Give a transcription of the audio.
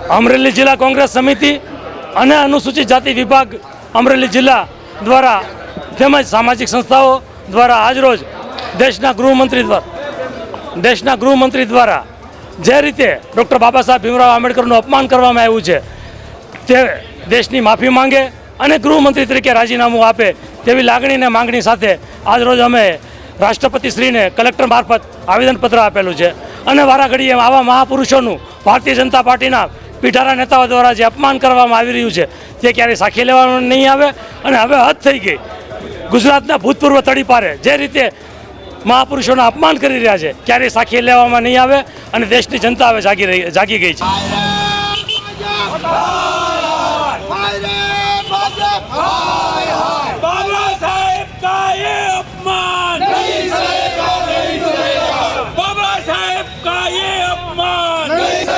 અમરેલી જિલ્લા કોંગ્રેસ સમિતિ અને અનુસૂચિત જાતિ વિભાગ અમરેલી જિલ્લા દ્વારા તેમજ સામાજિક સંસ્થાઓ દ્વારા આજરોજ દેશના ગૃહમંત્રી દ્વારા જે રીતે ડૉક્ટર બાબા સાહેબ ભીમરાવ આંબેડકરનું અપમાન કરવામાં આવ્યું છે તે દેશની માફી માંગે અને ગૃહમંત્રી તરીકે રાજીનામું આપે તેવી લાગણીને માંગણી સાથે આજરોજ અમે રાષ્ટ્રપતિશ્રીને કલેક્ટર મારફત આવેદનપત્ર આપેલું છે અને વારાઘડીએ આવા મહાપુરુષોનું ભારતીય જનતા પાર્ટીના પીઠારા નેતાઓ દ્વારા જે અપમાન કરવામાં આવી રહ્યું છે તે ક્યારેય સાખી લેવાનું નહીં આવે અને હવે હદ થઈ ગઈ. ગુજરાતના ભૂતપૂર્વ તડીપારે જે રીતે મહાપુરુષોના અપમાન કરી રહ્યા છે ક્યારેય સાખી લેવામાં નહીં આવે અને દેશની જનતા હવે જાગી ગઈ છે.